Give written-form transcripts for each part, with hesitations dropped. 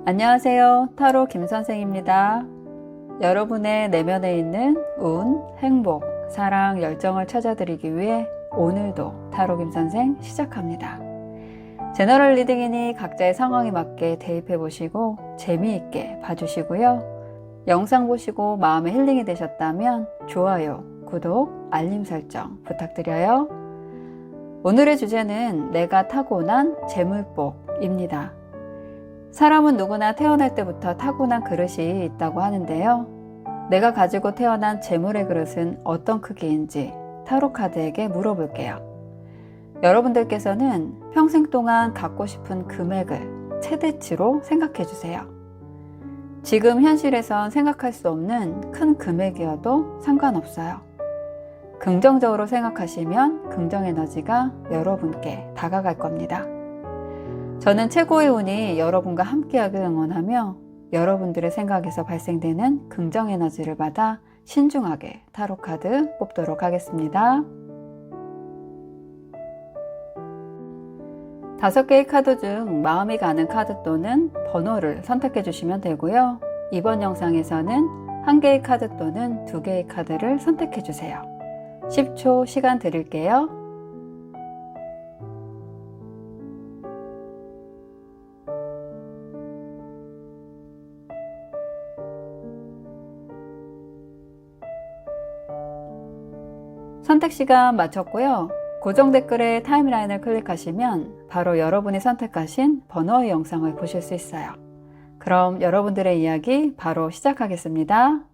안녕하세요. 타로 김선생입니다. 여러분의 내면에 있는 운, 행복, 사랑, 열정을 찾아드리기 위해 오늘도 타로 김선생 시작합니다. 제너럴 리딩이니 각자의 상황에 맞게 대입해 보시고 재미있게 봐주시고요. 영상 보시고 마음의 힐링이 되셨다면 좋아요, 구독, 알림 설정 부탁드려요. 오늘의 주제는 내가 타고난 재물복입니다. 사람은 누구나 태어날 때부터 타고난 그릇이 있다고 하는데요. 내가 가지고 태어난 재물의 그릇은 어떤 크기인지 타로 카드에게 물어볼게요. 여러분들께서는 평생 동안 갖고 싶은 금액을 최대치로 생각해 주세요. 지금 현실에선 생각할 수 없는 큰 금액이어도 상관없어요. 긍정적으로 생각하시면 긍정 에너지가 여러분께 다가갈 겁니다. 저는 최고의 운이 여러분과 함께하길 응원하며 여러분들의 생각에서 발생되는 긍정 에너지를 받아 신중하게 타로 카드 뽑도록 하겠습니다. 5개의 카드 중 마음이 가는 카드 또는 번호를 선택해 주시면 되고요. 이번 영상에서는 1개의 카드 또는 2개의 카드를 선택해 주세요. 10초 시간 드릴게요. 선택 시간 마쳤고요. 고정 댓글에 타임라인을 클릭하시면 바로 여러분이 선택하신 번호의 영상을 보실 수 있어요. 그럼 여러분들의 이야기 바로 시작하겠습니다.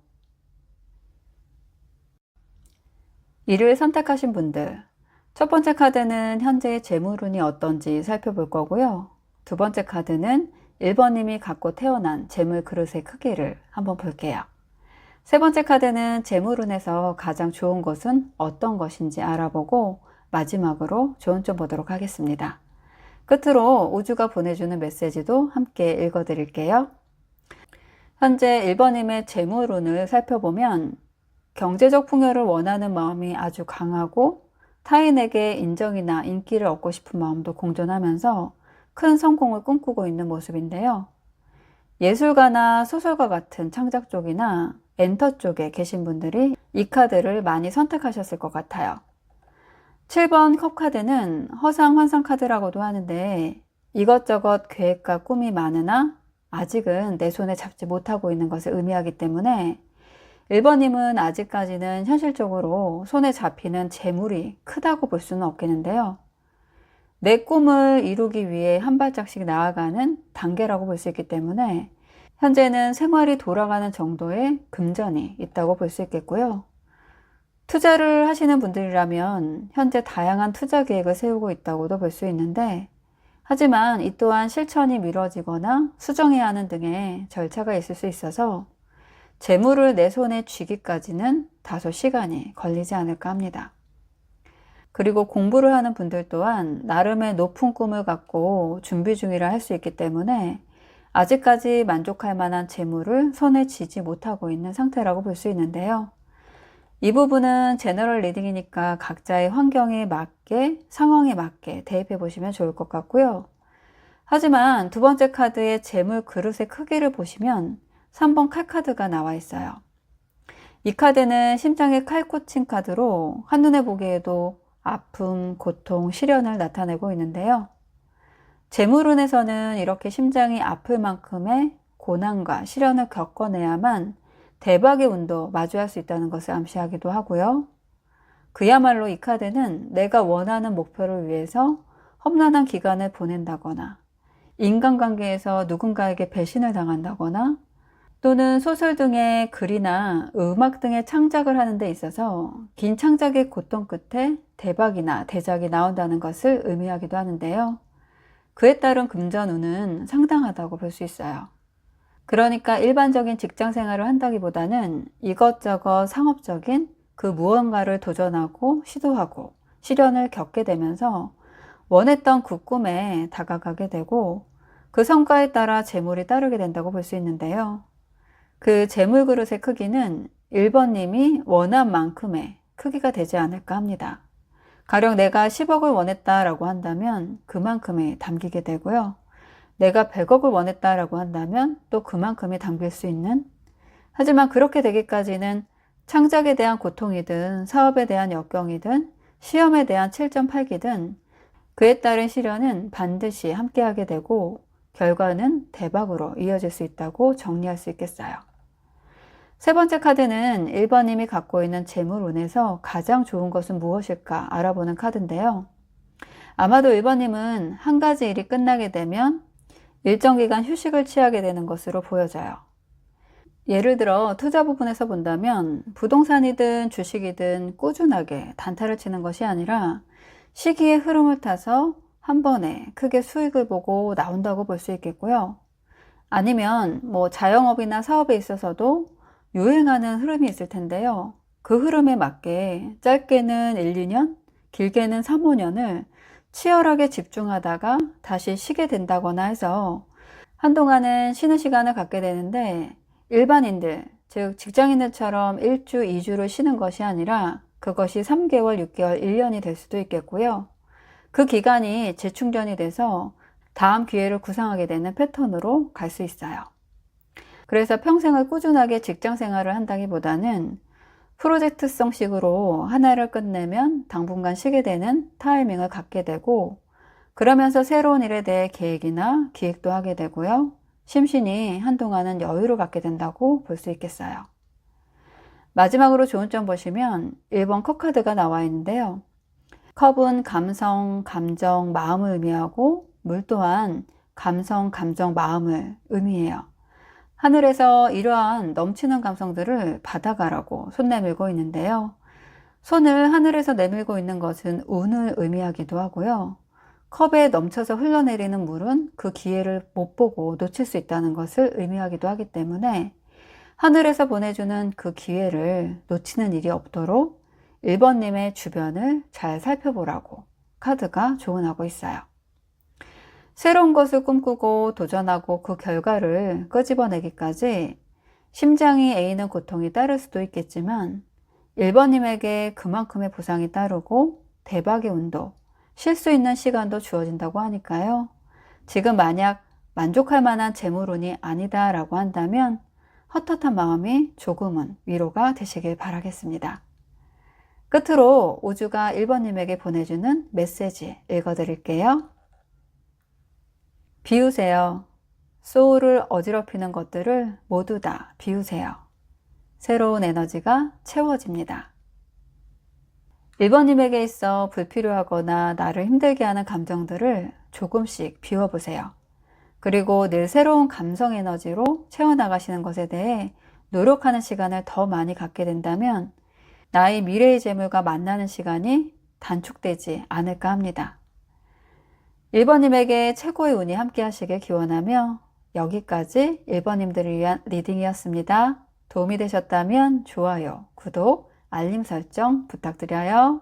1을 선택하신 분들, 첫 번째 카드는 현재의 재물운이 어떤지 살펴볼 거고요. 두 번째 카드는 1번님이 갖고 태어난 재물 그릇의 크기를 한번 볼게요. 세 번째 카드는 재물운에서 가장 좋은 것은 어떤 것인지 알아보고 마지막으로 좋은 점 보도록 하겠습니다. 끝으로 우주가 보내주는 메시지도 함께 읽어드릴게요. 현재 1번님의 재물운을 살펴보면 경제적 풍요를 원하는 마음이 아주 강하고 타인에게 인정이나 인기를 얻고 싶은 마음도 공존하면서 큰 성공을 꿈꾸고 있는 모습인데요. 예술가나 소설가 같은 창작 쪽이나 엔터 쪽에 계신 분들이 이 카드를 많이 선택하셨을 것 같아요. 7번 컵 카드는 허상 환상 카드라고도 하는데 이것저것 계획과 꿈이 많으나 아직은 내 손에 잡지 못하고 있는 것을 의미하기 때문에 1번님은 아직까지는 현실적으로 손에 잡히는 재물이 크다고 볼 수는 없겠는데요. 내 꿈을 이루기 위해 한 발짝씩 나아가는 단계라고 볼 수 있기 때문에 현재는 생활이 돌아가는 정도의 금전이 있다고 볼 수 있겠고요. 투자를 하시는 분들이라면 현재 다양한 투자 계획을 세우고 있다고도 볼 수 있는데 하지만 이 또한 실천이 미뤄지거나 수정해야 하는 등의 절차가 있을 수 있어서 재물을 내 손에 쥐기까지는 다소 시간이 걸리지 않을까 합니다. 그리고 공부를 하는 분들 또한 나름의 높은 꿈을 갖고 준비 중이라 할 수 있기 때문에 아직까지 만족할 만한 재물을 손에 쥐지 못하고 있는 상태라고 볼 수 있는데요. 이 부분은 제너럴 리딩이니까 각자의 환경에 맞게, 상황에 맞게 대입해 보시면 좋을 것 같고요. 하지만 두 번째 카드의 재물 그릇의 크기를 보시면 3번 칼 카드가 나와 있어요. 이 카드는 심장에 칼 꽂힌 카드로 한눈에 보기에도 아픔, 고통, 시련을 나타내고 있는데요. 재물운에서는 이렇게 심장이 아플 만큼의 고난과 시련을 겪어내야만 대박의 운도 마주할 수 있다는 것을 암시하기도 하고요. 그야말로 이 카드는 내가 원하는 목표를 위해서 험난한 기간을 보낸다거나 인간관계에서 누군가에게 배신을 당한다거나 또는 소설 등의 글이나 음악 등의 창작을 하는 데 있어서 긴 창작의 고통 끝에 대박이나 대작이 나온다는 것을 의미하기도 하는데요. 그에 따른 금전운은 상당하다고 볼 수 있어요. 그러니까 일반적인 직장 생활을 한다기보다는 이것저것 상업적인 그 무언가를 도전하고 시도하고 시련을 겪게 되면서 원했던 그 꿈에 다가가게 되고 그 성과에 따라 재물이 따르게 된다고 볼 수 있는데요. 그 재물 그릇의 크기는 1번님이 원한 만큼의 크기가 되지 않을까 합니다. 가령 내가 10억을 원했다라고 한다면 그만큼이 담기게 되고요. 내가 100억을 원했다라고 한다면 또 그만큼이 담길 수 있는, 하지만 그렇게 되기까지는 창작에 대한 고통이든 사업에 대한 역경이든 시험에 대한 7.8기든 그에 따른 시련은 반드시 함께하게 되고 결과는 대박으로 이어질 수 있다고 정리할 수 있겠어요. 세 번째 카드는 1번님이 갖고 있는 재물운에서 가장 좋은 것은 무엇일까 알아보는 카드인데요. 아마도 1번님은 한 가지 일이 끝나게 되면 일정 기간 휴식을 취하게 되는 것으로 보여져요. 예를 들어 투자 부분에서 본다면 부동산이든 주식이든 꾸준하게 단타를 치는 것이 아니라 시기의 흐름을 타서 한 번에 크게 수익을 보고 나온다고 볼 수 있겠고요. 아니면 자영업이나 사업에 있어서도 유행하는 흐름이 있을 텐데요. 그 흐름에 맞게 짧게는 1, 2년, 길게는 3, 5년을 치열하게 집중하다가 다시 쉬게 된다거나 해서 한동안은 쉬는 시간을 갖게 되는데 일반인들, 즉 직장인들처럼 1주, 2주를 쉬는 것이 아니라 그것이 3개월, 6개월, 1년이 될 수도 있겠고요. 그 기간이 재충전이 돼서 다음 기회를 구상하게 되는 패턴으로 갈 수 있어요. 그래서 평생을 꾸준하게 직장 생활을 한다기보다는 프로젝트성식으로 하나를 끝내면 당분간 쉬게 되는 타이밍을 갖게 되고 그러면서 새로운 일에 대해 계획이나 기획도 하게 되고요. 심신이 한동안은 여유를 갖게 된다고 볼 수 있겠어요. 마지막으로 좋은 점 보시면 1번 컵 카드가 나와 있는데요. 컵은 감성, 감정, 마음을 의미하고 물 또한 감성, 감정, 마음을 의미해요. 하늘에서 이러한 넘치는 감성들을 받아가라고 손 내밀고 있는데요. 손을 하늘에서 내밀고 있는 것은 운을 의미하기도 하고요. 컵에 넘쳐서 흘러내리는 물은 그 기회를 못 보고 놓칠 수 있다는 것을 의미하기도 하기 때문에 하늘에서 보내주는 그 기회를 놓치는 일이 없도록 1번님의 주변을 잘 살펴보라고 카드가 조언하고 있어요. 새로운 것을 꿈꾸고 도전하고 그 결과를 끄집어내기까지 심장이 애이는 고통이 따를 수도 있겠지만 1번님에게 그만큼의 보상이 따르고 대박의 운도, 쉴 수 있는 시간도 주어진다고 하니까요. 지금 만약 만족할 만한 재물운이 아니다 라고 한다면 헛헛한 마음이 조금은 위로가 되시길 바라겠습니다. 끝으로 우주가 1번님에게 보내주는 메시지 읽어드릴게요. 비우세요. 소울을 어지럽히는 것들을 모두 다 비우세요. 새로운 에너지가 채워집니다. 1번님에게 있어 불필요하거나 나를 힘들게 하는 감정들을 조금씩 비워보세요. 그리고 늘 새로운 감성 에너지로 채워나가시는 것에 대해 노력하는 시간을 더 많이 갖게 된다면 나의 미래의 재물과 만나는 시간이 단축되지 않을까 합니다. 1번님에게 최고의 운이 함께 하시길 기원하며 여기까지 1번님들을 위한 리딩이었습니다. 도움이 되셨다면 좋아요, 구독, 알림 설정 부탁드려요.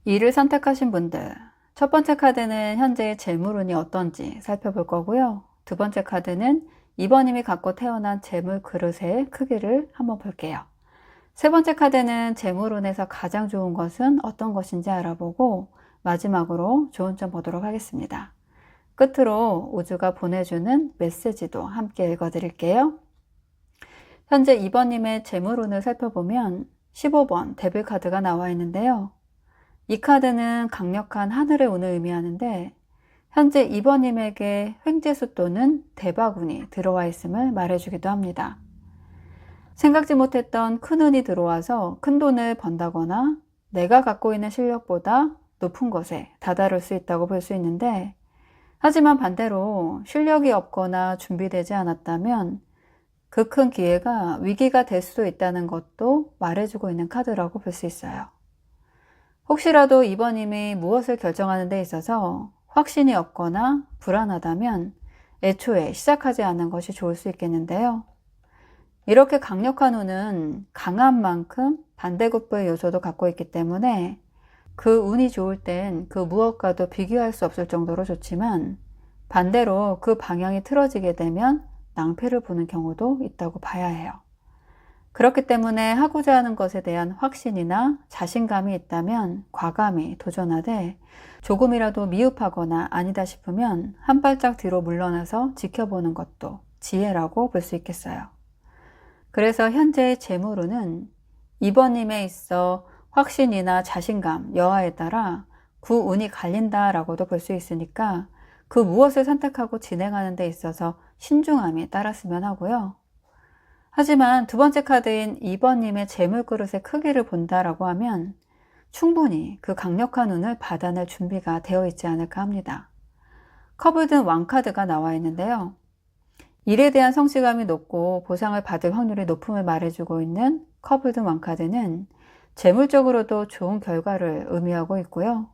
일을 선택하신 분들, 첫 번째 카드는 현재의 재물운이 어떤지 살펴볼 거고요. 두 번째 카드는 2번님이 갖고 태어난 재물 그릇의 크기를 한번 볼게요. 세 번째 카드는 재물운에서 가장 좋은 것은 어떤 것인지 알아보고 마지막으로 좋은 점 보도록 하겠습니다. 끝으로 우주가 보내주는 메시지도 함께 읽어드릴게요. 현재 2번님의 재물운을 살펴보면 15번 데빌 카드가 나와 있는데요. 이 카드는 강력한 하늘의 운을 의미하는데 현재 2번님에게 횡재수 또는 대박운이 들어와 있음을 말해주기도 합니다. 생각지 못했던 큰 운이 들어와서 큰 돈을 번다거나 내가 갖고 있는 실력보다 높은 것에 다다를 수 있다고 볼 수 있는데 하지만 반대로 실력이 없거나 준비되지 않았다면 그 큰 기회가 위기가 될 수도 있다는 것도 말해주고 있는 카드라고 볼 수 있어요. 혹시라도 2번님이 무엇을 결정하는 데 있어서 확신이 없거나 불안하다면 애초에 시작하지 않는 것이 좋을 수 있겠는데요. 이렇게 강력한 운은 강한 만큼 반대급부의 요소도 갖고 있기 때문에 그 운이 좋을 땐 그 무엇과도 비교할 수 없을 정도로 좋지만 반대로 그 방향이 틀어지게 되면 낭패를 보는 경우도 있다고 봐야 해요. 그렇기 때문에 하고자 하는 것에 대한 확신이나 자신감이 있다면 과감히 도전하되 조금이라도 미흡하거나 아니다 싶으면 한 발짝 뒤로 물러나서 지켜보는 것도 지혜라고 볼 수 있겠어요. 그래서 현재의 재물운은 이번님에 있어 확신이나 자신감, 여하에 따라 그 운이 갈린다라고도 볼 수 있으니까 그 무엇을 선택하고 진행하는 데 있어서 신중함이 따랐으면 하고요. 하지만 두 번째 카드인 2번님의 재물그릇의 크기를 본다라고 하면 충분히 그 강력한 운을 받아낼 준비가 되어 있지 않을까 합니다. 컵을 든 왕카드가 나와 있는데요. 일에 대한 성취감이 높고 보상을 받을 확률이 높음을 말해주고 있는 컵을 든 왕카드는 재물적으로도 좋은 결과를 의미하고 있고요.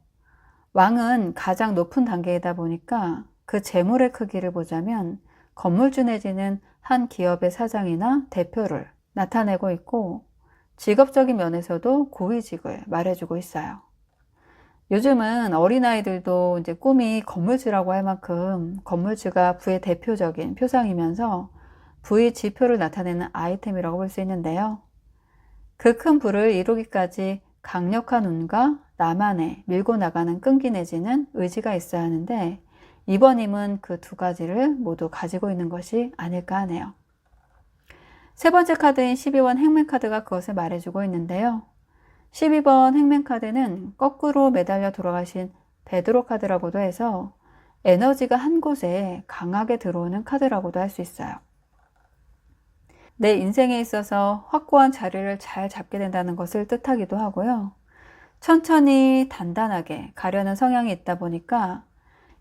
왕은 가장 높은 단계이다 보니까 그 재물의 크기를 보자면 건물주 내지는 한 기업의 사장이나 대표를 나타내고 있고 직업적인 면에서도 고위직을 말해주고 있어요. 요즘은 어린아이들도 이제 꿈이 건물주라고 할 만큼 건물주가 부의 대표적인 표상이면서 부의 지표를 나타내는 아이템이라고 볼 수 있는데요. 그 큰 부를 이루기까지 강력한 운과 나만의 밀고 나가는 끈기 내지는 의지가 있어야 하는데 이번 힘은 그 두 가지를 모두 가지고 있는 것이 아닐까 하네요. 세 번째 카드인 12번 행맨카드가 그것을 말해주고 있는데요. 12번 행맨카드는 거꾸로 매달려 돌아가신 베드로 카드라고도 해서 에너지가 한 곳에 강하게 들어오는 카드라고도 할 수 있어요. 내 인생에 있어서 확고한 자리를 잘 잡게 된다는 것을 뜻하기도 하고요. 천천히 단단하게 가려는 성향이 있다 보니까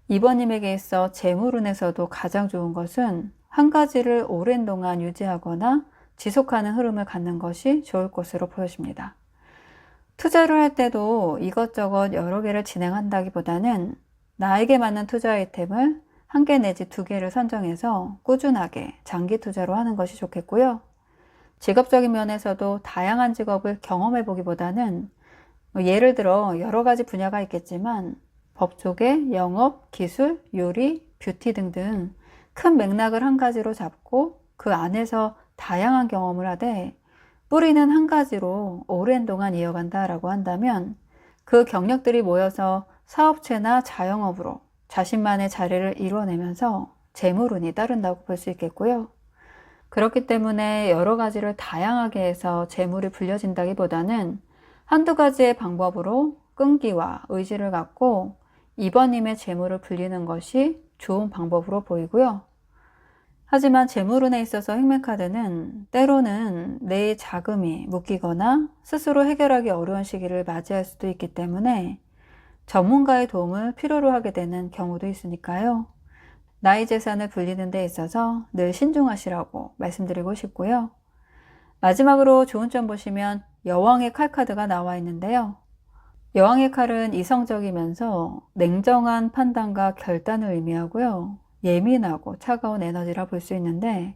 이번님에게 있어 재물운에서도 가장 좋은 것은 한 가지를 오랜 동안 유지하거나 지속하는 흐름을 갖는 것이 좋을 것으로 보여집니다. 투자를 할 때도 이것저것 여러 개를 진행한다기보다는 나에게 맞는 투자 아이템을 한 개 내지 두 개를 선정해서 꾸준하게 장기 투자로 하는 것이 좋겠고요. 직업적인 면에서도 다양한 직업을 경험해 보기보다는 예를 들어 여러 가지 분야가 있겠지만 법조계, 영업, 기술, 요리, 뷰티 등등 큰 맥락을 한 가지로 잡고 그 안에서 다양한 경험을 하되 뿌리는 한 가지로 오랜 동안 이어간다라고 한다면 그 경력들이 모여서 사업체나 자영업으로 자신만의 자리를 이루어내면서 재물운이 따른다고 볼 수 있겠고요. 그렇기 때문에 여러 가지를 다양하게 해서 재물이 불려진다기보다는 한두 가지의 방법으로 끈기와 의지를 갖고 이번님의 재물을 불리는 것이 좋은 방법으로 보이고요. 하지만 재물운에 있어서 행맨카드는 때로는 내 자금이 묶이거나 스스로 해결하기 어려운 시기를 맞이할 수도 있기 때문에 전문가의 도움을 필요로 하게 되는 경우도 있으니까요. 나의 재산을 불리는 데 있어서 늘 신중하시라고 말씀드리고 싶고요. 마지막으로 좋은 점 보시면 여왕의 칼 카드가 나와 있는데요. 여왕의 칼은 이성적이면서 냉정한 판단과 결단을 의미하고요. 예민하고 차가운 에너지라 볼 수 있는데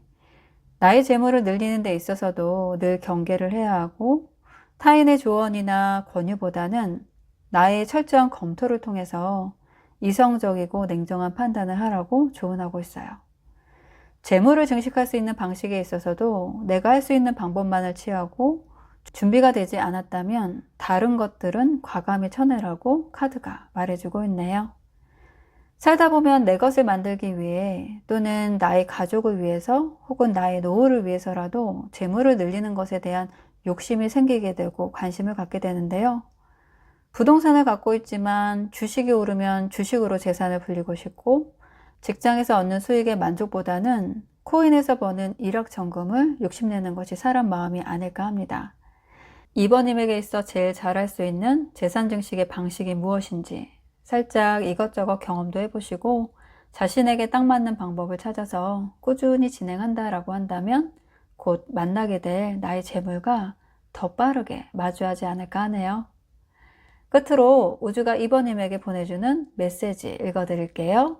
나의 재물을 늘리는 데 있어서도 늘 경계를 해야 하고 타인의 조언이나 권유보다는 나의 철저한 검토를 통해서 이성적이고 냉정한 판단을 하라고 조언하고 있어요. 재물을 증식할 수 있는 방식에 있어서도 내가 할 수 있는 방법만을 취하고 준비가 되지 않았다면 다른 것들은 과감히 쳐내라고 카드가 말해주고 있네요. 살다 보면 내 것을 만들기 위해 또는 나의 가족을 위해서 혹은 나의 노후를 위해서라도 재물을 늘리는 것에 대한 욕심이 생기게 되고 관심을 갖게 되는데요. 부동산을 갖고 있지만 주식이 오르면 주식으로 재산을 불리고 싶고 직장에서 얻는 수익의 만족보다는 코인에서 버는 일확천금을 욕심내는 것이 사람 마음이 아닐까 합니다. 이번님에게 있어 제일 잘할 수 있는 재산 증식의 방식이 무엇인지 살짝 이것저것 경험도 해보시고 자신에게 딱 맞는 방법을 찾아서 꾸준히 진행한다라고 한다면 곧 만나게 될 나의 재물과 더 빠르게 마주하지 않을까 하네요. 끝으로 우주가 이번님에게 보내주는 메시지 읽어드릴게요.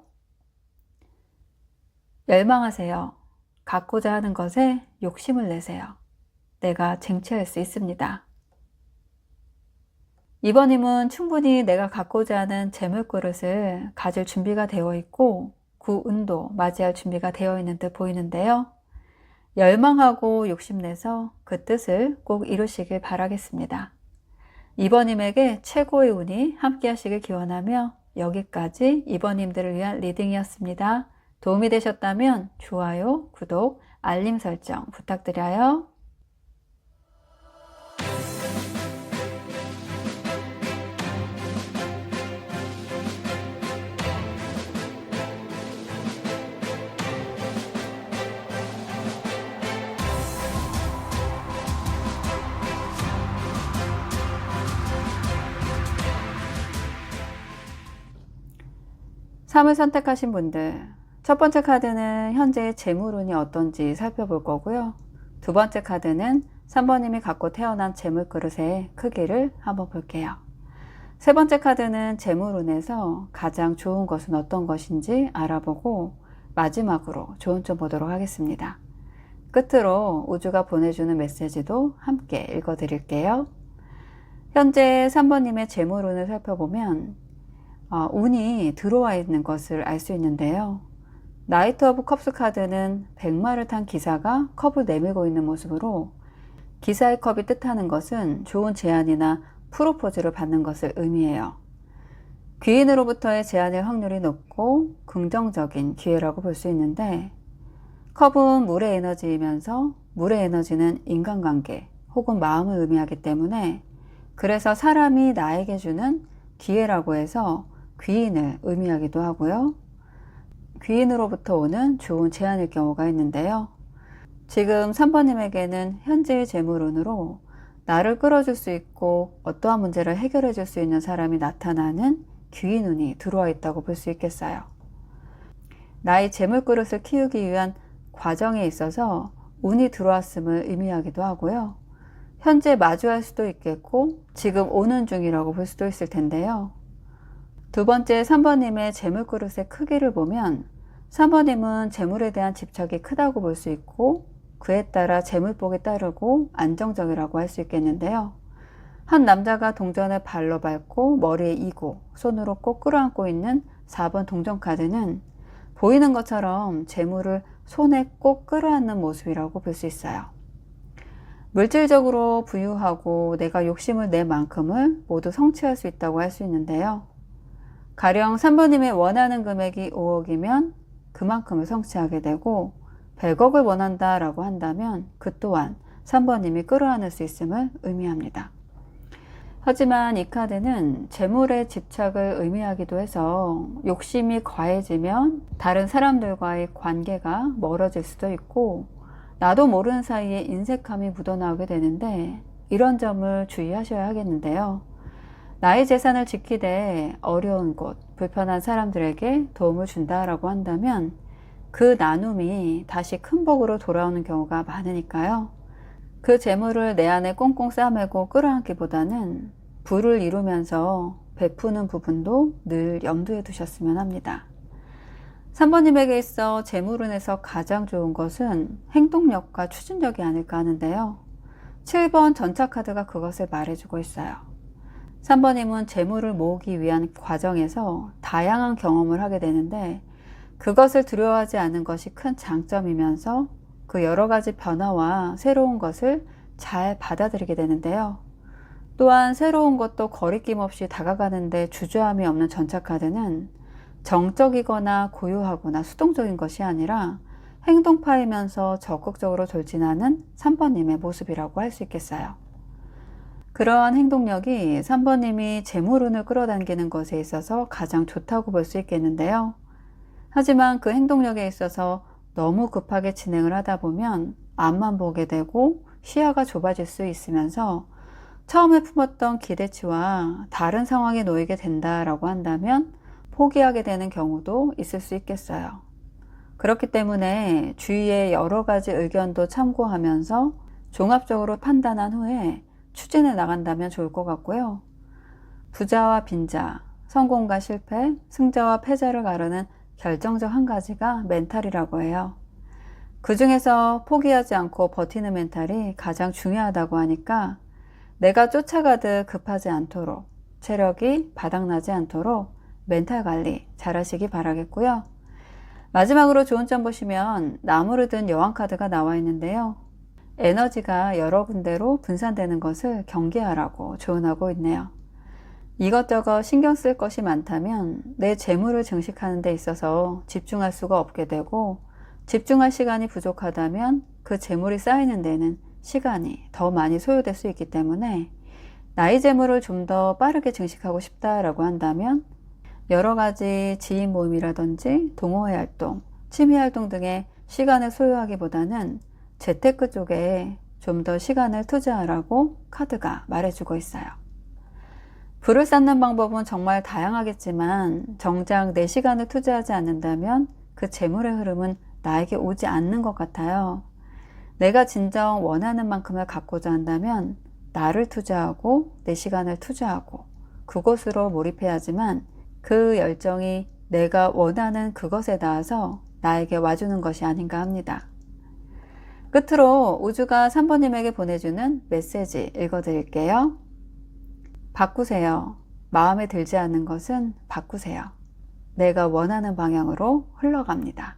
열망하세요. 갖고자 하는 것에 욕심을 내세요. 내가 쟁취할 수 있습니다. 2번님은 충분히 내가 갖고자 하는 재물그릇을 가질 준비가 되어 있고 그 운도 맞이할 준비가 되어 있는 듯 보이는데요. 열망하고 욕심내서 그 뜻을 꼭 이루시길 바라겠습니다. 2번님에게 최고의 운이 함께 하시길 기원하며 여기까지 2번님들을 위한 리딩이었습니다. 도움이 되셨다면 좋아요, 구독, 알림 설정 부탁드려요. 삶을 선택하신 분들, 첫 번째 카드는 현재의 재물운이 어떤지 살펴볼 거고요. 두 번째 카드는 3번님이 갖고 태어난 재물그릇의 크기를 한번 볼게요. 세 번째 카드는 재물운에서 가장 좋은 것은 어떤 것인지 알아보고 마지막으로 좋은 점 보도록 하겠습니다. 끝으로 우주가 보내주는 메시지도 함께 읽어드릴게요. 현재 3번님의 재물운을 살펴보면 운이 들어와 있는 것을 알 수 있는데요. 나이트 오브 컵스 카드는 백마를 탄 기사가 컵을 내밀고 있는 모습으로 기사의 컵이 뜻하는 것은 좋은 제안이나 프로포즈를 받는 것을 의미해요. 귀인으로부터의 제안일 확률이 높고 긍정적인 기회라고 볼 수 있는데 컵은 물의 에너지이면서 물의 에너지는 인간관계 혹은 마음을 의미하기 때문에 그래서 사람이 나에게 주는 기회라고 해서 귀인을 의미하기도 하고요. 귀인으로부터 오는 좋은 제안일 경우가 있는데요. 지금 3번님에게는 현재의 재물운으로 나를 끌어줄 수 있고 어떠한 문제를 해결해 줄 수 있는 사람이 나타나는 귀인운이 들어와 있다고 볼 수 있겠어요. 나의 재물그릇을 키우기 위한 과정에 있어서 운이 들어왔음을 의미하기도 하고요. 현재 마주할 수도 있겠고 지금 오는 중이라고 볼 수도 있을 텐데요. 두 번째 3번님의 재물그릇의 크기를 보면 3번님은 재물에 대한 집착이 크다고 볼 수 있고 그에 따라 재물복이 따르고 안정적이라고 할 수 있겠는데요. 한 남자가 동전을 발로 밟고 머리에 이고 손으로 꼭 끌어안고 있는 4번 동전카드는 보이는 것처럼 재물을 손에 꼭 끌어안는 모습이라고 볼 수 있어요. 물질적으로 부유하고 내가 욕심을 낼 만큼을 모두 성취할 수 있다고 할 수 있는데요. 가령 3번님의 원하는 금액이 5억이면 그만큼을 성취하게 되고 100억을 원한다 라고 한다면 그 또한 3번님이 끌어안을 수 있음을 의미합니다. 하지만 이 카드는 재물에 집착을 의미하기도 해서 욕심이 과해지면 다른 사람들과의 관계가 멀어질 수도 있고 나도 모르는 사이에 인색함이 묻어나오게 되는데 이런 점을 주의하셔야 하겠는데요. 나의 재산을 지키되 어려운 곳, 불편한 사람들에게 도움을 준다라고 한다면 그 나눔이 다시 큰 복으로 돌아오는 경우가 많으니까요. 그 재물을 내 안에 꽁꽁 싸매고 끌어안기보다는 부를 이루면서 베푸는 부분도 늘 염두에 두셨으면 합니다. 3번님에게 있어 재물운에서 가장 좋은 것은 행동력과 추진력이 아닐까 하는데요. 7번 전차카드가 그것을 말해주고 있어요. 3번님은 재물을 모으기 위한 과정에서 다양한 경험을 하게 되는데 그것을 두려워하지 않는 것이 큰 장점이면서 그 여러 가지 변화와 새로운 것을 잘 받아들이게 되는데요. 또한 새로운 것도 거리낌 없이 다가가는데 주저함이 없는 전차카드는 정적이거나 고요하거나 수동적인 것이 아니라 행동파이면서 적극적으로 돌진하는 3번님의 모습이라고 할 수 있겠어요. 그러한 행동력이 3번님이 재물운을 끌어당기는 것에 있어서 가장 좋다고 볼 수 있겠는데요. 하지만 그 행동력에 있어서 너무 급하게 진행을 하다 보면 앞만 보게 되고 시야가 좁아질 수 있으면서 처음에 품었던 기대치와 다른 상황에 놓이게 된다라고 한다면 포기하게 되는 경우도 있을 수 있겠어요. 그렇기 때문에 주위의 여러 가지 의견도 참고하면서 종합적으로 판단한 후에 추진해 나간다면 좋을 것 같고요. 부자와 빈자, 성공과 실패, 승자와 패자를 가르는 결정적 한 가지가 멘탈이라고 해요. 그 중에서 포기하지 않고 버티는 멘탈이 가장 중요하다고 하니까 내가 쫓아가듯 급하지 않도록, 체력이 바닥나지 않도록 멘탈 관리 잘 하시기 바라겠고요. 마지막으로 좋은 점 보시면 나무를 든 여왕 카드가 나와 있는데요. 에너지가 여러 군데로 분산되는 것을 경계하라고 조언하고 있네요. 이것저것 신경 쓸 것이 많다면 내 재물을 증식하는 데 있어서 집중할 수가 없게 되고, 집중할 시간이 부족하다면 그 재물이 쌓이는 데는 시간이 더 많이 소요될 수 있기 때문에 나의 재물을 좀 더 빠르게 증식하고 싶다라고 한다면 여러 가지 지인 모임이라든지 동호회 활동, 취미 활동 등의 시간을 소요하기보다는 재테크 쪽에 좀 더 시간을 투자하라고 카드가 말해주고 있어요. 부를 쌓는 방법은 정말 다양하겠지만 정작 내 시간을 투자하지 않는다면 그 재물의 흐름은 나에게 오지 않는 것 같아요. 내가 진정 원하는 만큼을 갖고자 한다면 나를 투자하고 내 시간을 투자하고 그곳으로 몰입해야지만 그 열정이 내가 원하는 그것에 닿아서 나에게 와주는 것이 아닌가 합니다. 끝으로 우주가 3번님에게 보내주는 메시지 읽어드릴게요. 바꾸세요. 마음에 들지 않는 것은 바꾸세요. 내가 원하는 방향으로 흘러갑니다.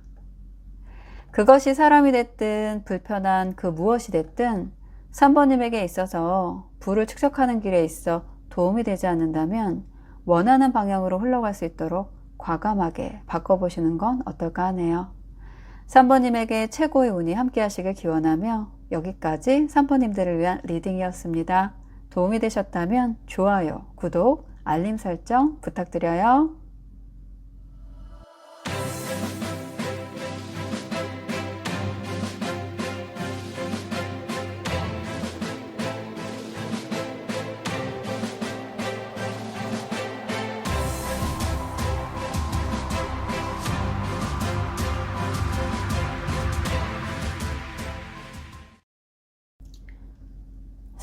그것이 사람이 됐든 불편한 그 무엇이 됐든 3번님에게 있어서 부를 축적하는 길에 있어 도움이 되지 않는다면 원하는 방향으로 흘러갈 수 있도록 과감하게 바꿔보시는 건 어떨까 하네요. 3번님에게 최고의 운이 함께 하시길 기원하며 여기까지 3번님들을 위한 리딩이었습니다. 도움이 되셨다면 좋아요, 구독, 알림 설정 부탁드려요.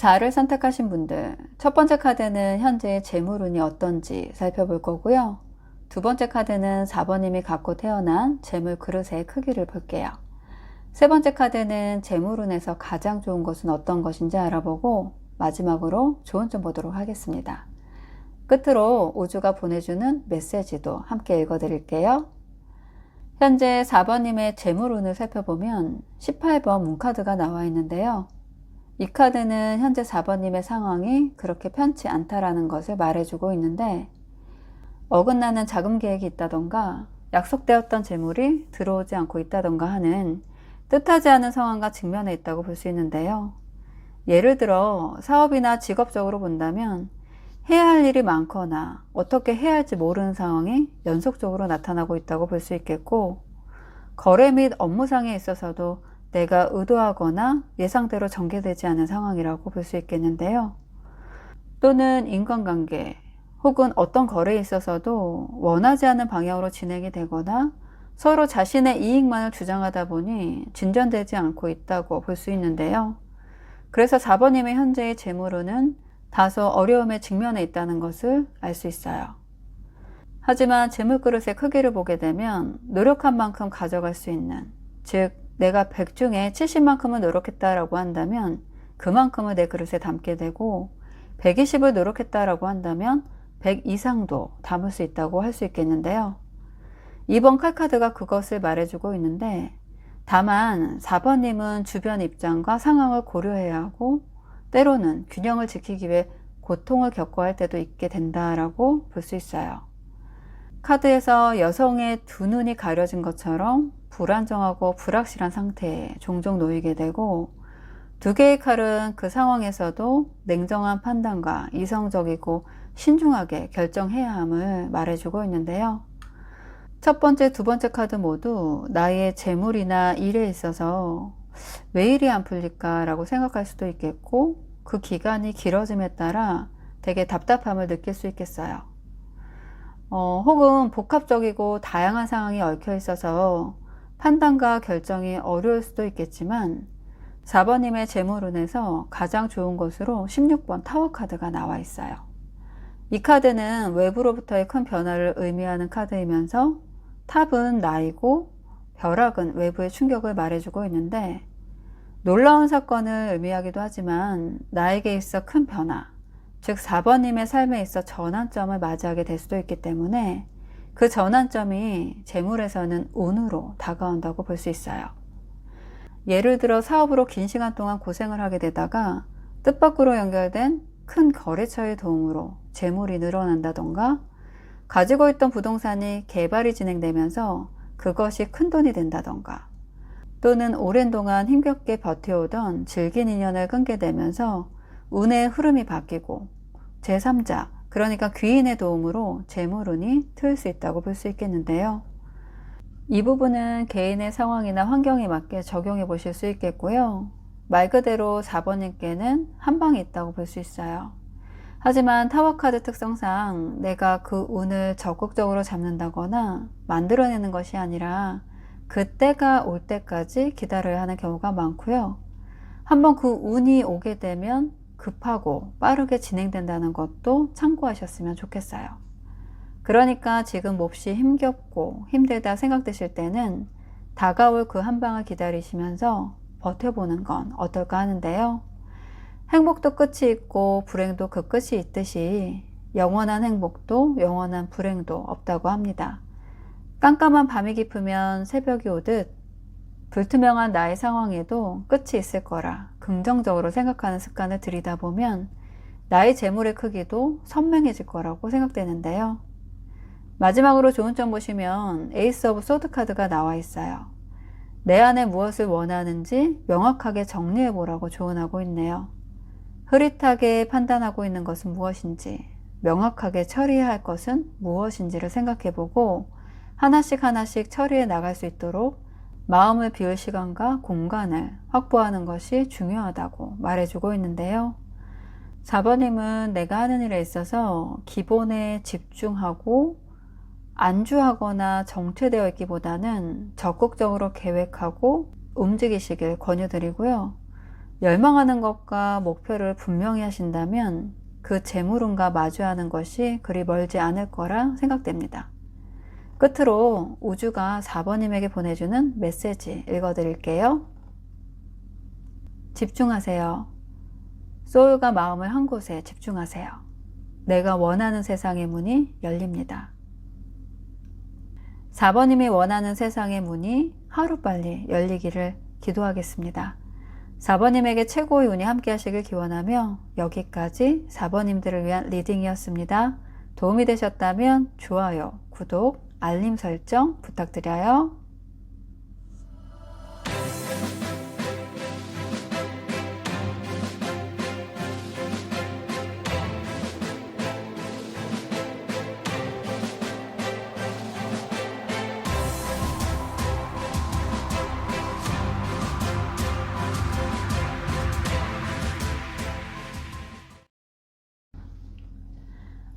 (4를) 선택하신 분들, 첫 번째 카드는 현재의 재물운이 어떤지 살펴볼 거고요. 두 번째 카드는 4번님이 갖고 태어난 재물 그릇의 크기를 볼게요. 세 번째 카드는 재물운에서 가장 좋은 것은 어떤 것인지 알아보고 마지막으로 좋은 점 보도록 하겠습니다. 끝으로 우주가 보내주는 메시지도 함께 읽어드릴게요. 현재 4번님의 재물운을 살펴보면 18번 문카드가 나와 있는데요. 이 카드는 현재 4번님의 상황이 그렇게 편치 않다라는 것을 말해주고 있는데, 어긋나는 자금 계획이 있다던가 약속되었던 재물이 들어오지 않고 있다던가 하는 뜻하지 않은 상황과 직면해 있다고 볼 수 있는데요. 예를 들어 사업이나 직업적으로 본다면 해야 할 일이 많거나 어떻게 해야 할지 모르는 상황이 연속적으로 나타나고 있다고 볼 수 있겠고, 거래 및 업무상에 있어서도 내가 의도하거나 예상대로 전개되지 않은 상황이라고 볼 수 있겠는데요. 또는 인간관계 혹은 어떤 거래에 있어서도 원하지 않는 방향으로 진행이 되거나 서로 자신의 이익만을 주장하다 보니 진전되지 않고 있다고 볼 수 있는데요. 그래서 4번님의 현재의 재물운은 다소 어려움에 직면해 있다는 것을 알 수 있어요. 하지만 재물그릇의 크기를 보게 되면 노력한 만큼 가져갈 수 있는, 즉 내가 100 중에 70만큼을 노력했다라고 한다면 그만큼을 내 그릇에 담게 되고, 120을 노력했다라고 한다면 100 이상도 담을 수 있다고 할 수 있겠는데요. 이번 칼카드가 그것을 말해주고 있는데, 다만 4번님은 주변 입장과 상황을 고려해야 하고 때로는 균형을 지키기 위해 고통을 겪어야 할 때도 있게 된다라고 볼 수 있어요. 카드에서 여성의 두 눈이 가려진 것처럼 불안정하고 불확실한 상태에 종종 놓이게 되고, 두 개의 칼은 그 상황에서도 냉정한 판단과 이성적이고 신중하게 결정해야 함을 말해주고 있는데요. 첫 번째, 두 번째 카드 모두 나의 재물이나 일에 있어서 왜 일이 안 풀릴까 라고 생각할 수도 있겠고, 그 기간이 길어짐에 따라 되게 답답함을 느낄 수 있겠어요. 혹은 복합적이고 다양한 상황이 얽혀 있어서 판단과 결정이 어려울 수도 있겠지만, 4번님의 재물운에서 가장 좋은 것으로 16번 타워 카드가 나와 있어요. 이 카드는 외부로부터의 큰 변화를 의미하는 카드이면서 탑은 나이고 벼락은 외부의 충격을 말해주고 있는데, 놀라운 사건을 의미하기도 하지만 나에게 있어 큰 변화, 즉 4번님의 삶에 있어 전환점을 맞이하게 될 수도 있기 때문에 그 전환점이 재물에서는 운으로 다가온다고 볼 수 있어요. 예를 들어 사업으로 긴 시간 동안 고생을 하게 되다가 뜻밖으로 연결된 큰 거래처의 도움으로 재물이 늘어난다던가, 가지고 있던 부동산이 개발이 진행되면서 그것이 큰돈이 된다던가, 또는 오랜 동안 힘겹게 버텨오던 질긴 인연을 끊게 되면서 운의 흐름이 바뀌고 제3자, 그러니까 귀인의 도움으로 재물운이 트일 수 있다고 볼 수 있겠는데요. 이 부분은 개인의 상황이나 환경에 맞게 적용해 보실 수 있겠고요. 말 그대로 4번님께는 한 방이 있다고 볼 수 있어요. 하지만 타워카드 특성상 내가 그 운을 적극적으로 잡는다거나 만들어내는 것이 아니라 그때가 올 때까지 기다려야 하는 경우가 많고요. 한번 그 운이 오게 되면 급하고 빠르게 진행된다는 것도 참고하셨으면 좋겠어요. 그러니까 지금 몹시 힘겹고 힘들다 생각되실 때는 다가올 그 한 방을 기다리시면서 버텨보는 건 어떨까 하는데요. 행복도 끝이 있고 불행도 그 끝이 있듯이 영원한 행복도 영원한 불행도 없다고 합니다. 깜깜한 밤이 깊으면 새벽이 오듯 불투명한 나의 상황에도 끝이 있을 거라 긍정적으로 생각하는 습관을 들이다 보면 나의 재물의 크기도 선명해질 거라고 생각되는데요. 마지막으로 좋은 점 보시면 에이스 오브 소드 카드가 나와 있어요. 내 안에 무엇을 원하는지 명확하게 정리해 보라고 조언하고 있네요. 흐릿하게 판단하고 있는 것은 무엇인지, 명확하게 처리해야 할 것은 무엇인지를 생각해 보고 하나씩 하나씩 처리해 나갈 수 있도록 마음을 비울 시간과 공간을 확보하는 것이 중요하다고 말해주고 있는데요. 4번님은 내가 하는 일에 있어서 기본에 집중하고 안주하거나 정체되어 있기보다는 적극적으로 계획하고 움직이시길 권유드리고요. 열망하는 것과 목표를 분명히 하신다면 그 재물운과 마주하는 것이 그리 멀지 않을 거라 생각됩니다. 끝으로 우주가 4번님에게 보내주는 메시지 읽어드릴게요. 집중하세요. 소울과 마음을 한 곳에 집중하세요. 내가 원하는 세상의 문이 열립니다. 4번님이 원하는 세상의 문이 하루빨리 열리기를 기도하겠습니다. 4번님에게 최고의 운이 함께 하시길 기원하며 여기까지 4번님들을 위한 리딩이었습니다. 도움이 되셨다면 좋아요, 구독, 알림 설정 부탁드려요.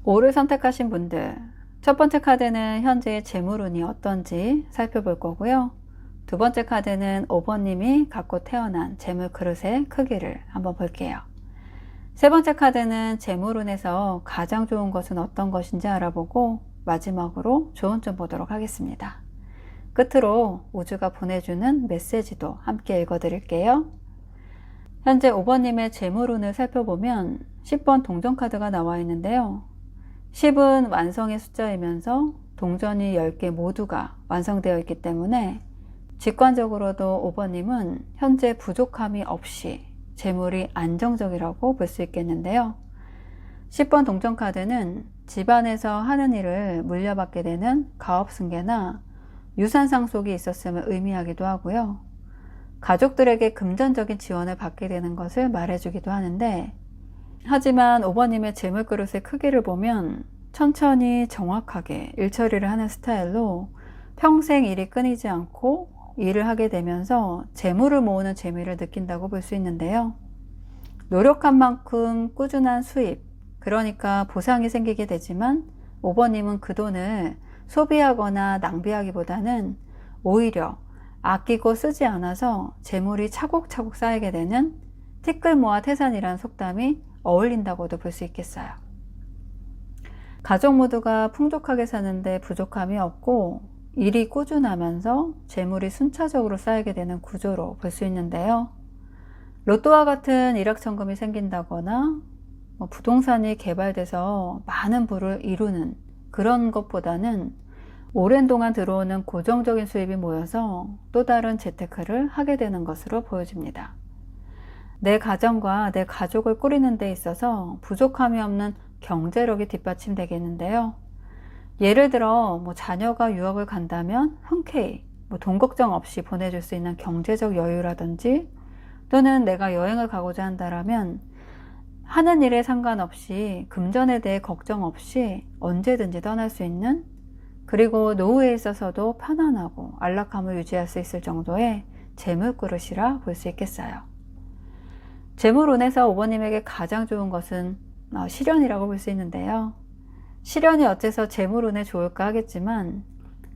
오를 선택하신 분들, 첫 번째 카드는 현재의 재물운이 어떤지 살펴볼 거고요. 두 번째 카드는 5번님이 갖고 태어난 재물 그릇의 크기를 한번 볼게요. 세 번째 카드는 재물운에서 가장 좋은 것은 어떤 것인지 알아보고 마지막으로 좋은 점 보도록 하겠습니다. 끝으로 우주가 보내주는 메시지도 함께 읽어드릴게요. 현재 5번님의 재물운을 살펴보면 10번 동전카드가 나와 있는데요. 10은 완성의 숫자이면서 동전이 10개 모두가 완성되어 있기 때문에 직관적으로도 5번님은 현재 부족함이 없이 재물이 안정적이라고 볼 수 있겠는데요. 10번 동전카드는 집안에서 하는 일을 물려받게 되는 가업승계나 유산 상속이 있었음을 의미하기도 하고요. 가족들에게 금전적인 지원을 받게 되는 것을 말해주기도 하는데, 하지만 5번님의 재물그릇의 크기를 보면 천천히 정확하게 일처리를 하는 스타일로 평생 일이 끊이지 않고 일을 하게 되면서 재물을 모으는 재미를 느낀다고 볼 수 있는데요. 노력한 만큼 꾸준한 수입, 그러니까 보상이 생기게 되지만 5번님은 그 돈을 소비하거나 낭비하기보다는 오히려 아끼고 쓰지 않아서 재물이 차곡차곡 쌓이게 되는 티끌 모아 태산이라는 속담이 어울린다고도 볼 수 있겠어요. 가족 모두가 풍족하게 사는데 부족함이 없고 일이 꾸준하면서 재물이 순차적으로 쌓이게 되는 구조로 볼 수 있는데요. 로또와 같은 일확천금이 생긴다거나 부동산이 개발돼서 많은 부를 이루는 그런 것보다는 오랜 동안 들어오는 고정적인 수입이 모여서 또 다른 재테크를 하게 되는 것으로 보여집니다. 내 가정과 내 가족을 꾸리는 데 있어서 부족함이 없는 경제력이 뒷받침되겠는데요. 예를 들어 자녀가 유학을 간다면 흔쾌히 돈 걱정 없이 보내줄 수 있는 경제적 여유라든지, 또는 내가 여행을 가고자 한다면 하는 일에 상관없이 금전에 대해 걱정 없이 언제든지 떠날 수 있는, 그리고 노후에 있어서도 편안하고 안락함을 유지할 수 있을 정도의 재물그릇이라 볼 수 있겠어요. 재물운에서 5번님에게 가장 좋은 것은 실연이라고 볼 수 있는데요. 실연이 어째서 재물운에 좋을까 하겠지만,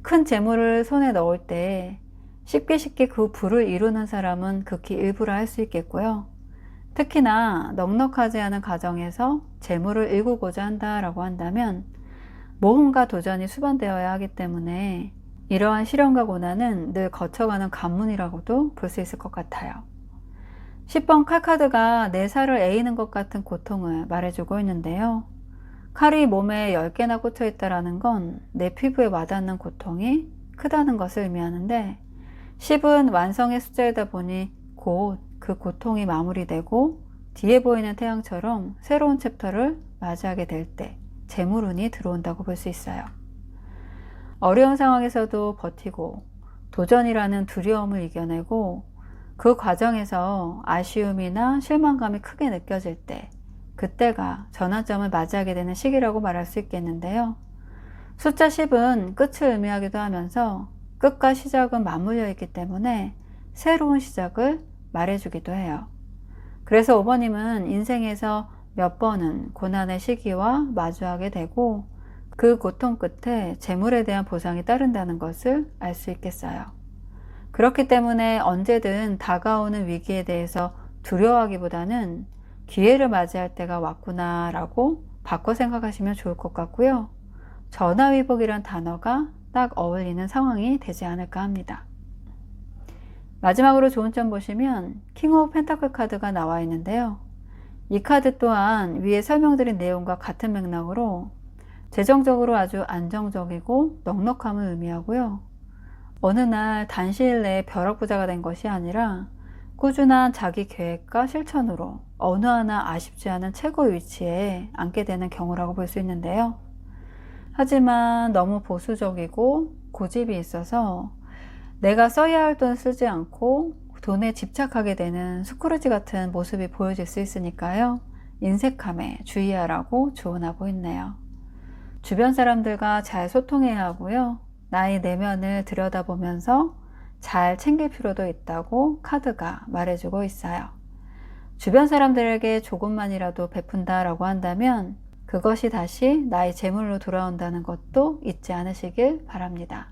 큰 재물을 손에 넣을 때 쉽게 그 부를 이루는 사람은 극히 일부라 할 수 있겠고요. 특히나 넉넉하지 않은 가정에서 재물을 일구고자 한다라고 한다면 모험과 도전이 수반되어야 하기 때문에 이러한 시련과 고난은 늘 거쳐가는 관문이라고도 볼 수 있을 것 같아요. 10번 칼카드가 내 살을 에이는 것 같은 고통을 말해주고 있는데요. 칼이 몸에 10개나 꽂혀 있다는 건 내 피부에 와닿는 고통이 크다는 것을 의미하는데, 10은 완성의 숫자이다 보니 곧 그 고통이 마무리되고 뒤에 보이는 태양처럼 새로운 챕터를 맞이하게 될 때 재물운이 들어온다고 볼 수 있어요. 어려운 상황에서도 버티고 도전이라는 두려움을 이겨내고 그 과정에서 아쉬움이나 실망감이 크게 느껴질 때, 그때가 전환점을 맞이하게 되는 시기라고 말할 수 있겠는데요. 숫자 10은 끝을 의미하기도 하면서 끝과 시작은 맞물려 있기 때문에 새로운 시작을 말해주기도 해요. 그래서 5번님은 인생에서 몇 번은 고난의 시기와 마주하게 되고 그 고통 끝에 재물에 대한 보상이 따른다는 것을 알 수 있겠어요. 그렇기 때문에 언제든 다가오는 위기에 대해서 두려워하기보다는 기회를 맞이할 때가 왔구나 라고 바꿔 생각하시면 좋을 것 같고요. 전화위복이란 단어가 딱 어울리는 상황이 되지 않을까 합니다. 마지막으로 좋은 점 보시면 킹 오브 펜타클 카드가 나와 있는데요. 이 카드 또한 위에 설명드린 내용과 같은 맥락으로 재정적으로 아주 안정적이고 넉넉함을 의미하고요. 어느 날 단시일 내에 벼락부자가 된 것이 아니라 꾸준한 자기 계획과 실천으로 어느 하나 아쉽지 않은 최고 위치에 앉게 되는 경우라고 볼 수 있는데요. 하지만 너무 보수적이고 고집이 있어서 내가 써야 할 돈을 쓰지 않고 돈에 집착하게 되는 스크루지 같은 모습이 보여질 수 있으니까요. 인색함에 주의하라고 조언하고 있네요. 주변 사람들과 잘 소통해야 하고요. 나의 내면을 들여다보면서 잘 챙길 필요도 있다고 카드가 말해주고 있어요. 주변 사람들에게 조금만이라도 베푼다라고 한다면 그것이 다시 나의 재물로 돌아온다는 것도 잊지 않으시길 바랍니다.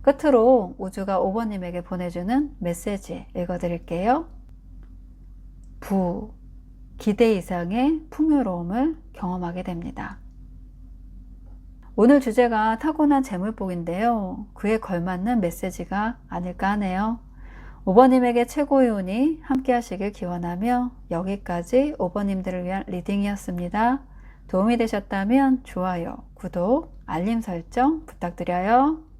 끝으로 우주가 5번님에게 보내주는 메시지 읽어드릴게요. 기대 이상의 풍요로움을 경험하게 됩니다. 오늘 주제가 타고난 재물복인데요. 그에 걸맞는 메시지가 아닐까 하네요. 5번님에게 최고의 운이 함께 하시길 기원하며 여기까지 5번님들을 위한 리딩이었습니다. 도움이 되셨다면 좋아요, 구독, 알림 설정 부탁드려요.